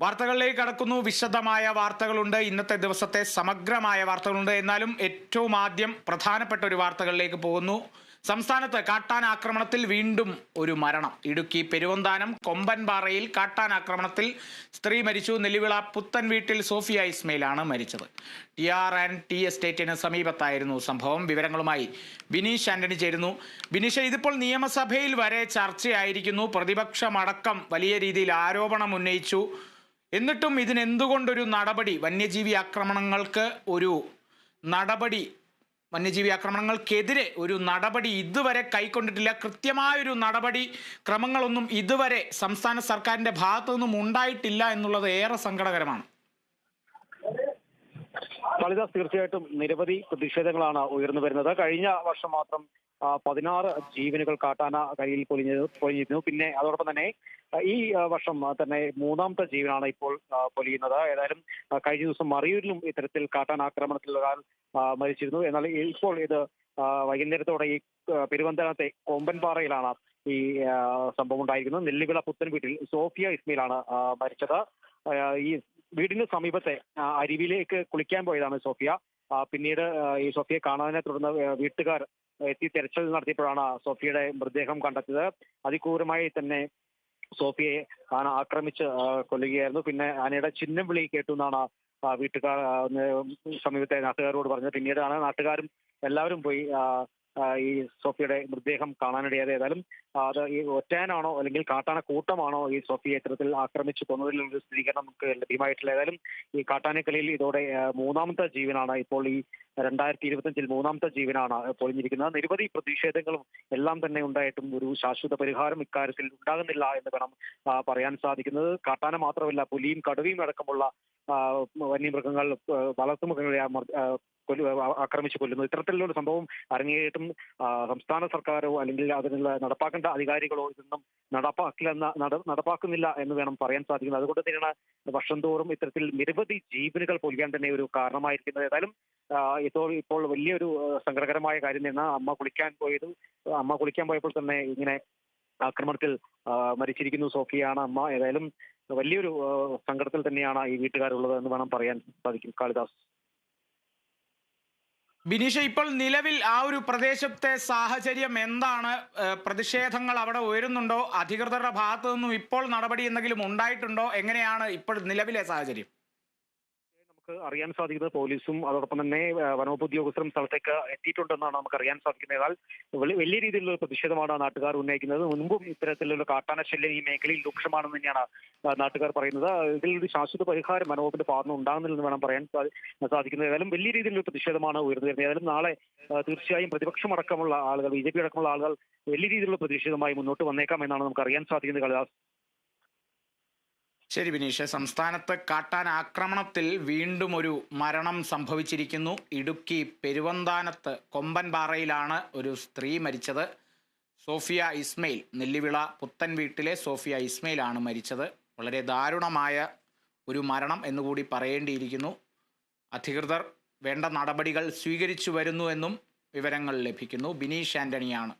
വാർത്തകളിലേക്ക് കടക്കുന്നു. വിശദമായ വാർത്തകളുണ്ട്, ഇന്നത്തെ ദിവസത്തെ സമഗ്രമായ വാർത്തകളുണ്ട്. എന്നാലും ഏറ്റവും ആദ്യം പ്രധാനപ്പെട്ട ഒരു വാർത്തകളിലേക്ക് പോകുന്നു. സംസ്ഥാനത്ത് കാട്ടാനാക്രമണത്തിൽ വീണ്ടും ഒരു മരണം. ഇടുക്കി പെരുവന്താനം കൊമ്പൻപാറയിൽ കാട്ടാനാക്രമണത്തിൽ സ്ത്രീ മരിച്ചു. നെല്ലിവിള പുത്തൻ വീട്ടിൽ സോഫിയ ഇസ്മയിലാണ് മരിച്ചത്. TR&T എസ്റ്റേറ്റിന് സമീപത്തായിരുന്നു സംഭവം. വിവരങ്ങളുമായി ബിനീഷ് ആന്റണി ചേരുന്നു. ബിനീഷ്, ഇതിപ്പോൾ നിയമസഭയിൽ വരെ ചർച്ചയായിരിക്കുന്നു. പ്രതിപക്ഷമടക്കം വലിയ രീതിയിൽ ആരോപണം ഉന്നയിച്ചു. എന്നിട്ടും ഇതിനെന്തുകൊണ്ടൊരു നടപടി, വന്യജീവി ആക്രമണങ്ങൾക്കെതിരെ ഒരു നടപടി ഇതുവരെ കൈക്കൊണ്ടിട്ടില്ല? കൃത്യമായൊരു നടപടി ക്രമങ്ങളൊന്നും ഇതുവരെ സംസ്ഥാന സർക്കാരിന്റെ ഭാഗത്തു നിന്നും ഉണ്ടായിട്ടില്ല എന്നുള്ളത് ഏറെ സങ്കടകരമാണ്. കാളിദാസ്, തീർച്ചയായിട്ടും നിരവധി പ്രതിഷേധങ്ങളാണ് ഉയർന്നു വരുന്നത്. കഴിഞ്ഞ വർഷം മാത്രം 16 ജീവനുകൾ കാട്ടാന കരയിൽ പൊലിഞ്ഞിരുന്നു. പിന്നെ അതോടൊപ്പം തന്നെ ഈ വർഷം തന്നെ മൂന്നാമത്തെ ജീവനാണ് ഇപ്പോൾ പൊലിയുന്നത്. ഏതായാലും കഴിഞ്ഞ ദിവസം മറയൂരിലും ഇത്തരത്തിൽ കാട്ടാനാക്രമണത്തിൽ ഒരാൾ മരിച്ചിരുന്നു. എന്നാൽ ഇപ്പോൾ ഇത് വൈകുന്നേരത്തോടെ ഈ പെരുവന്താനത്തെ കൊമ്പൻപാറയിലാണ് ഈ സംഭവം ഉണ്ടായിരിക്കുന്നത്. നെല്ലിവിള പുത്തൻ വീട്ടിൽ സോഫിയ ഇസ്മയിലാണ് മരിച്ചത്. ഈ വീടിന് സമീപത്തെ അരുവിയിലേക്ക് കുളിക്കാൻ പോയതാണ് സോഫിയ. പിന്നീട് ഈ സോഫിയെ കാണാതിനെ തുടർന്ന് വീട്ടുകാർ എത്തി തെരച്ചിൽ നടത്തിയപ്പോഴാണ് സോഫിയയുടെ മൃതദേഹം കണ്ടെത്തിയത്. അതിക്രൂരമായി തന്നെ സോഫിയയെ ആന ആക്രമിച്ച് കൊല്ലുകയായിരുന്നു. പിന്നെ ആനയുടെ ചിഹ്നം വിളി കേട്ടു എന്നാണ് വീട്ടുകാർ സമീപത്തെ നാട്ടുകാരോട് പറഞ്ഞത്. പിന്നീടാണ് നാട്ടുകാരും എല്ലാവരും പോയി ഈ സോഫിയയുടെ മൃതദേഹം കാണാനിടയായത്. ഏതായാലും അത് ഈ ഒറ്റയാനാണോ അല്ലെങ്കിൽ കാട്ടാന കൂട്ടമാണോ ഈ സോഫിയെ ഇത്തരത്തിൽ ആക്രമിച്ച് കൊന്നതിലൊരു സ്ഥിരീകരണം നമുക്ക് ലഭ്യമായിട്ടില്ല. ഏതായാലും ഈ കാട്ടാനക്കലയിൽ ഇതോടെ മൂന്നാമത്തെ ജീവനാണ് ഇപ്പോൾ ഈ 2025 മൂന്നാമത്തെ ജീവനാണ് പൊളിഞ്ഞിരിക്കുന്നത്. നിരവധി പ്രതിഷേധങ്ങളും എല്ലാം തന്നെ ഉണ്ടായിട്ടും ഒരു ശാശ്വത പരിഹാരം ഇക്കാര്യത്തിൽ ഉണ്ടാകുന്നില്ല എന്ന് വേണം പറയാൻ സാധിക്കുന്നത്. കാട്ടാന മാത്രമല്ല, പുലിയും കടുവയും അടക്കമുള്ള വന്യമൃഗങ്ങൾ വളർത്തുമൃഗങ്ങളെ ആക്രമിച്ചു കൊല്ലുന്നു. ഇത്തരത്തിലുള്ള സംഭവം അരങ്ങേറിയിട്ടും സംസ്ഥാന സർക്കാരോ അല്ലെങ്കിൽ അതിനുള്ള നടപ്പാക്കേണ്ട അധികാരികളോ ഇതൊന്നും നടപ്പാക്കുന്നില്ല എന്ന് വേണം പറയാൻ സാധിക്കുന്നത്. അതുകൊണ്ട് തന്നെയാണ് വർഷം തോറും ഇത്തരത്തിൽ നിരവധി ജീവനുകൾ പൊലിയാൻ തന്നെ ഒരു കാരണമായിരിക്കുന്നത്. ഏതായാലും ഇപ്പോൾ വലിയൊരു സങ്കടകരമായ കാര്യം തന്നെ അമ്മ കുളിക്കാൻ പോയപ്പോൾ തന്നെ ഇങ്ങനെ ആക്രമണത്തിൽ മരിച്ചിരിക്കുന്നു സോഫിയാണ് അമ്മ. ഏതായാലും വലിയൊരു സങ്കടത്തിൽ തന്നെയാണ് ഈ വീട്ടുകാരുള്ളത് എന്ന് വേണം പറയാൻ സാധിക്കും. കാളിദാസ്. ബിനീഷ്, ഇപ്പോൾ നിലവിൽ ആ ഒരു പ്രദേശത്തെ സാഹചര്യം എന്താണ്? പ്രതിഷേധങ്ങൾ അവിടെ ഉയരുന്നുണ്ടോ? അധികൃതരുടെ ഭാഗത്തു നിന്നും ഇപ്പോൾ നടപടി എന്തെങ്കിലും ഉണ്ടായിട്ടുണ്ടോ? എങ്ങനെയാണ് ഇപ്പോൾ നിലവിലെ സാഹചര്യം? അറിയാൻ സാധിക്കുന്നത് പോലീസും അതോടൊപ്പം തന്നെ വനവകുപ്പ് ഉദ്യോഗസ്ഥരും സ്ഥലത്തേക്ക് എത്തിയിട്ടുണ്ടെന്നാണ് നമുക്ക് അറിയാൻ സാധിക്കുന്നത്. എന്നാൽ വലിയ രീതിയിലുള്ള പ്രതിഷേധമാണ് നാട്ടുകാർ ഉന്നയിക്കുന്നത്. മുൻപും ഇത്തരത്തിലുള്ള കാട്ടാനശല്യം ഈ മേഖലയിൽ രൂക്ഷമാണെന്ന് തന്നെയാണ് നാട്ടുകാർ പറയുന്നത്. ഇതിലൊരു ശാശ്വത പരിഹാരം വനവകുപ്പിന്റെ ഭാഗത്ത് ഉണ്ടാകുന്നില്ലെന്ന് വേണം പറയാൻ സാധിക്കുന്നത്. ഏതായാലും വലിയ രീതിയിലുള്ള പ്രതിഷേധമാണ് ഉയർന്നു വരുന്നത്. ഏതായാലും നാളെ തീർച്ചയായും പ്രതിപക്ഷമടക്കമുള്ള ആളുകൾ, BJP അടക്കമുള്ള ആളുകൾ വലിയ രീതിയിലുള്ള പ്രതിഷേധമായി മുന്നോട്ട് വന്നേക്കാം എന്നാണ് നമുക്ക് അറിയാൻ സാധിക്കുന്നത്. കളിദാസ്. ശരി ബിനീഷ്, സംസ്ഥാനത്ത് കാട്ടാനാക്രമണത്തിൽ വീണ്ടും ഒരു മരണം സംഭവിച്ചിരിക്കുന്നു. ഇടുക്കി പെരുവന്താനത്ത് കൊമ്പൻപാറയിലാണ് ഒരു സ്ത്രീ മരിച്ചത്. സോഫിയ ഇസ്മയിൽ, നെല്ലിവിള പുത്തൻ വീട്ടിലെ സോഫിയ ഇസ്മയിലാണ് മരിച്ചത്. വളരെ ദാരുണമായ ഒരു മരണം എന്നുകൂടി പറയേണ്ടിയിരിക്കുന്നു. അധികൃതർ വേണ്ട നടപടികൾ സ്വീകരിച്ചു വരുന്നു എന്നും വിവരങ്ങൾ ലഭിക്കുന്നു. ബിനീഷ് ആന്റണിയാണ്